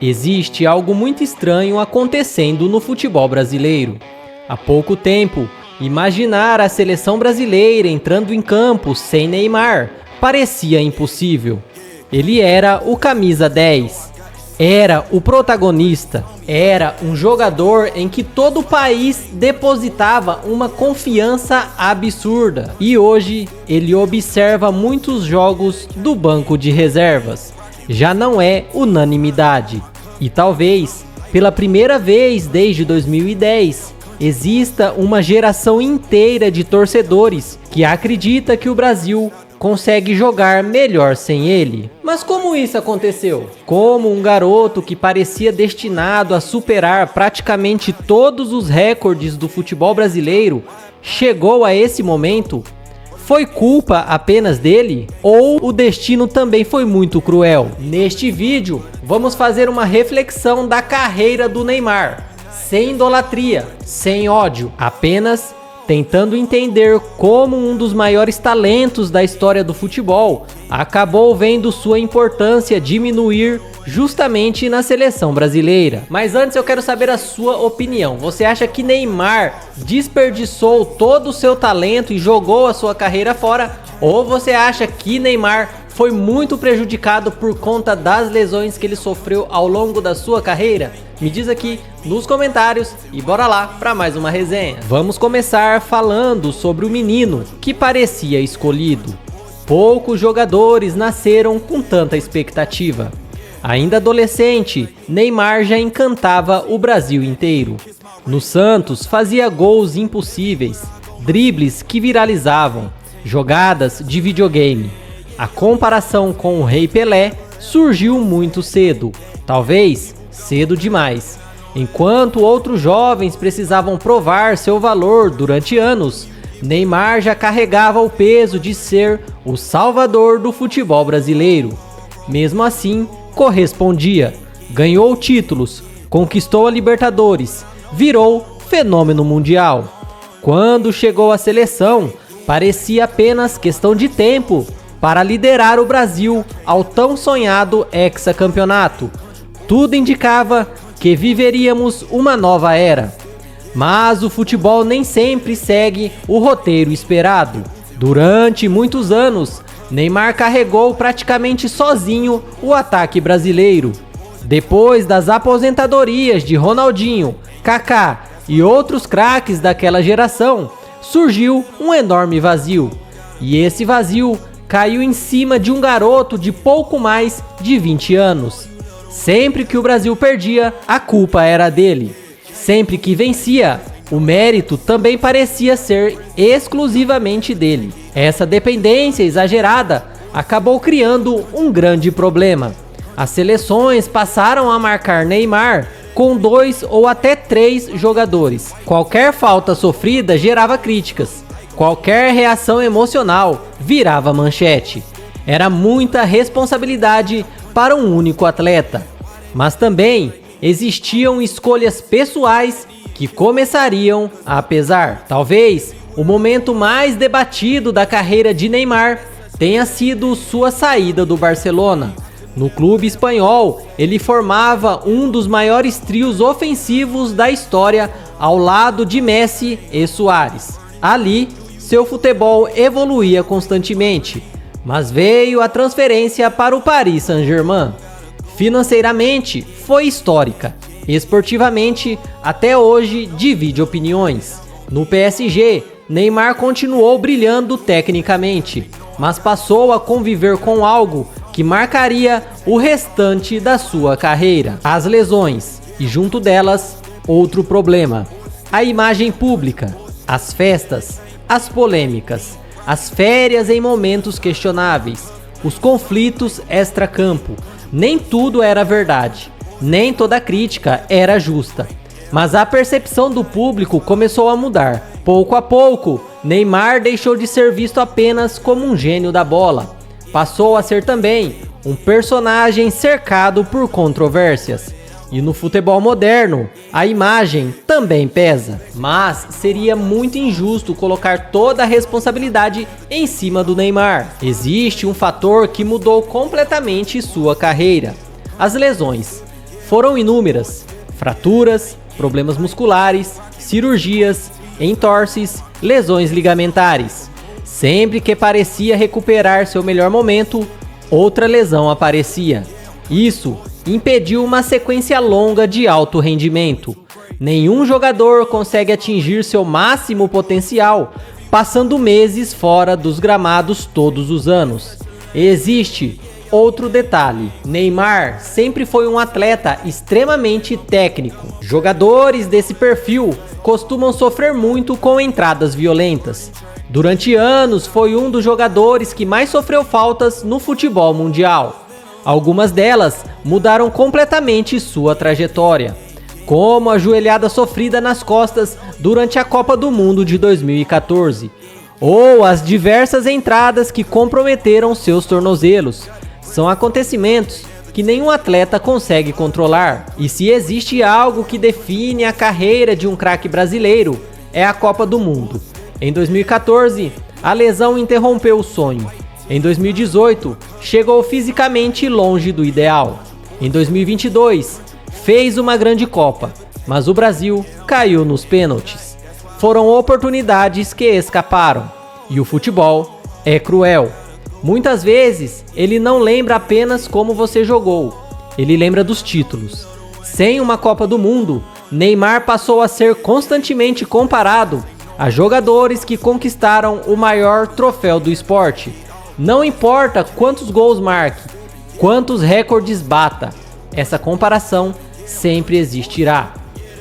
Existe algo muito estranho acontecendo no futebol brasileiro. Há pouco tempo, imaginar a seleção brasileira entrando em campo sem Neymar parecia impossível. Ele era o camisa 10, era o protagonista, era um jogador em que todo o país depositava uma confiança absurda. E hoje ele observa muitos jogos do banco de reservas. Já não é unanimidade. E talvez, pela primeira vez desde 2010, exista uma geração inteira de torcedores que acredita que o Brasil consegue jogar melhor sem ele. Mas como isso aconteceu? Como um garoto que parecia destinado a superar praticamente todos os recordes do futebol brasileiro chegou a esse momento? Foi culpa apenas dele? Ou o destino também foi muito cruel? Neste vídeo, vamos fazer uma reflexão da carreira do Neymar, sem idolatria, sem ódio, apenas tentando entender como um dos maiores talentos da história do futebol acabou vendo sua importância diminuir justamente na seleção brasileira. Mas antes eu quero saber a sua opinião. Você acha que Neymar desperdiçou todo o seu talento e jogou a sua carreira fora? Ou você acha que Neymar foi muito prejudicado por conta das lesões que ele sofreu ao longo da sua carreira? Me diz aqui nos comentários e bora lá para mais uma resenha. Vamos começar falando sobre o menino que parecia escolhido. Poucos jogadores nasceram com tanta expectativa. Ainda adolescente, Neymar já encantava o Brasil inteiro. No Santos, fazia gols impossíveis, dribles que viralizavam, jogadas de videogame. A comparação com o Rei Pelé surgiu muito cedo, talvez cedo demais. Enquanto outros jovens precisavam provar seu valor durante anos, Neymar já carregava o peso de ser o salvador do futebol brasileiro. Mesmo assim, correspondia, ganhou títulos, conquistou a Libertadores, virou fenômeno mundial. Quando chegou à seleção, parecia apenas questão de tempo para liderar o Brasil ao tão sonhado hexacampeonato. Tudo indicava que viveríamos uma nova era. Mas o futebol nem sempre segue o roteiro esperado. Durante muitos anos, Neymar carregou praticamente sozinho o ataque brasileiro. Depois das aposentadorias de Ronaldinho, Kaká e outros craques daquela geração, surgiu um enorme vazio. E esse vazio caiu em cima de um garoto de pouco mais de 20 anos. Sempre que o Brasil perdia, a culpa era dele. Sempre que vencia, o mérito também parecia ser exclusivamente dele. Essa dependência exagerada acabou criando um grande problema. As seleções passaram a marcar Neymar com 2 ou até 3 jogadores. Qualquer falta sofrida gerava críticas. Qualquer reação emocional virava manchete. Era muita responsabilidade para um único atleta. Mas também existiam escolhas pessoais que começariam a pesar. Talvez o momento mais debatido da carreira de Neymar tenha sido sua saída do Barcelona. No clube espanhol, ele formava um dos maiores trios ofensivos da história ao lado de Messi e Suárez. Ali, seu futebol evoluía constantemente, mas veio a transferência para o Paris Saint-Germain. Financeiramente, foi histórica. Esportivamente, até hoje, divide opiniões. No PSG, Neymar continuou brilhando tecnicamente, mas passou a conviver com algo que marcaria o restante da sua carreira: as lesões, e junto delas, outro problema: a imagem pública, as festas, as polêmicas, as férias em momentos questionáveis, os conflitos extracampo. Nem tudo era verdade, nem toda crítica era justa. Mas a percepção do público começou a mudar. Pouco a pouco, Neymar deixou de ser visto apenas como um gênio da bola. Passou a ser também um personagem cercado por controvérsias. E no futebol moderno, a imagem também pesa. Mas seria muito injusto colocar toda a responsabilidade em cima do Neymar. Existe um fator que mudou completamente sua carreira: as lesões. foram inúmeras: fraturas, problemas musculares, cirurgias, entorses, lesões ligamentares. Sempre que parecia recuperar seu melhor momento, outra lesão aparecia. Isso impediu uma sequência longa de alto rendimento. Nenhum jogador consegue atingir seu máximo potencial passando meses fora dos gramados todos os anos. Existe outro detalhe: Neymar sempre foi um atleta extremamente técnico. Jogadores desse perfil costumam sofrer muito com entradas violentas. Durante anos foi um dos jogadores que mais sofreu faltas no futebol mundial. Algumas delas mudaram completamente sua trajetória, como a joelhada sofrida nas costas durante a Copa do Mundo de 2014, ou as diversas entradas que comprometeram seus tornozelos. São acontecimentos que nenhum atleta consegue controlar. E se existe algo que define a carreira de um craque brasileiro, é a Copa do Mundo. Em 2014, a lesão interrompeu o sonho. Em 2018, chegou fisicamente longe do ideal. Em 2022, fez uma grande Copa, mas o Brasil caiu nos pênaltis. Foram oportunidades que escaparam. E o futebol é cruel. Muitas vezes, ele não lembra apenas como você jogou, ele lembra dos títulos. Sem uma Copa do Mundo, Neymar passou a ser constantemente comparado a jogadores que conquistaram o maior troféu do esporte. Não importa quantos gols marque, quantos recordes bata, essa comparação sempre existirá.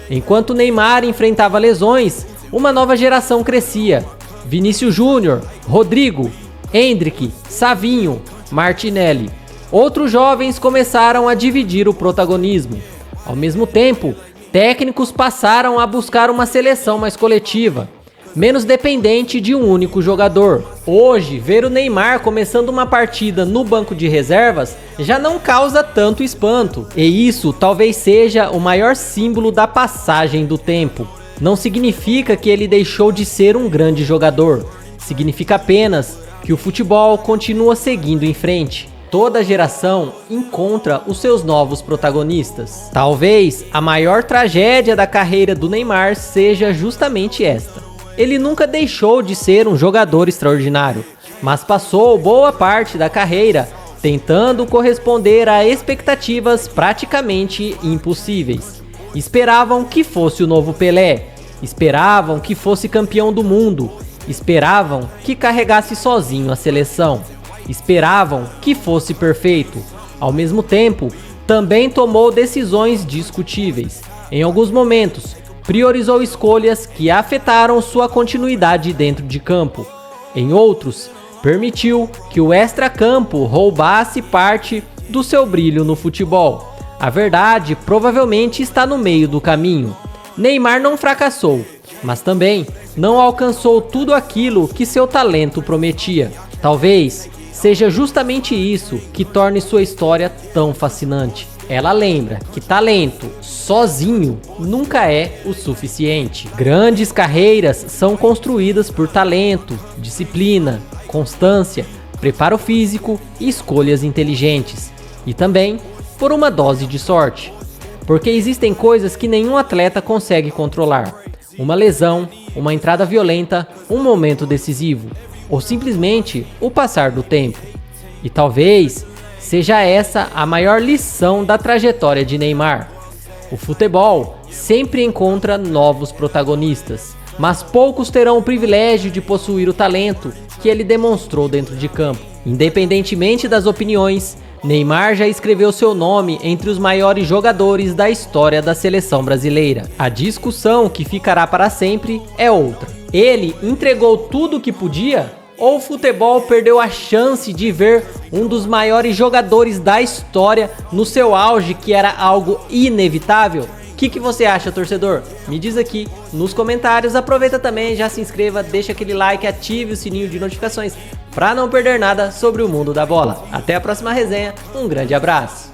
Enquanto Neymar enfrentava lesões, uma nova geração crescia. Vinícius Júnior, Rodrigo, Endrick, Savinho, Martinelli. Outros jovens começaram a dividir o protagonismo. Ao mesmo tempo, técnicos passaram a buscar uma seleção mais coletiva, menos dependente de um único jogador. Hoje, ver o Neymar começando uma partida no banco de reservas já não causa tanto espanto. E isso talvez seja o maior símbolo da passagem do tempo. Não significa que ele deixou de ser um grande jogador. Significa apenas que o futebol continua seguindo em frente. Toda geração encontra os seus novos protagonistas. Talvez a maior tragédia da carreira do Neymar seja justamente esta. Ele nunca deixou de ser um jogador extraordinário, mas passou boa parte da carreira tentando corresponder a expectativas praticamente impossíveis. Esperavam que fosse o novo Pelé, esperavam que fosse campeão do mundo, esperavam que carregasse sozinho a seleção, esperavam que fosse perfeito. Ao mesmo tempo, também tomou decisões discutíveis. Em alguns momentos, priorizou escolhas que afetaram sua continuidade dentro de campo. Em outros, permitiu que o extracampo roubasse parte do seu brilho no futebol. A verdade provavelmente está no meio do caminho. Neymar não fracassou, mas também não alcançou tudo aquilo que seu talento prometia. Talvez seja justamente isso que torne sua história tão fascinante. Ela lembra que talento sozinho nunca é o suficiente. Grandes carreiras são construídas por talento, disciplina, constância, preparo físico e escolhas inteligentes. E também por uma dose de sorte. Porque existem coisas que nenhum atleta consegue controlar. Uma lesão, uma entrada violenta, um momento decisivo, ou simplesmente o passar do tempo. E talvez seja essa a maior lição da trajetória de Neymar. O futebol sempre encontra novos protagonistas, mas poucos terão o privilégio de possuir o talento que ele demonstrou dentro de campo. Independentemente das opiniões, Neymar já escreveu seu nome entre os maiores jogadores da história da seleção brasileira. A discussão que ficará para sempre é outra. Ele entregou tudo o que podia? Ou o futebol perdeu a chance de ver um dos maiores jogadores da história no seu auge, que era algo inevitável? O que você acha, torcedor? Me diz aqui nos comentários. Aproveita também, já se inscreva, deixa aquele like, ative o sininho de notificações para não perder nada sobre o mundo da bola. Até a próxima resenha, um grande abraço!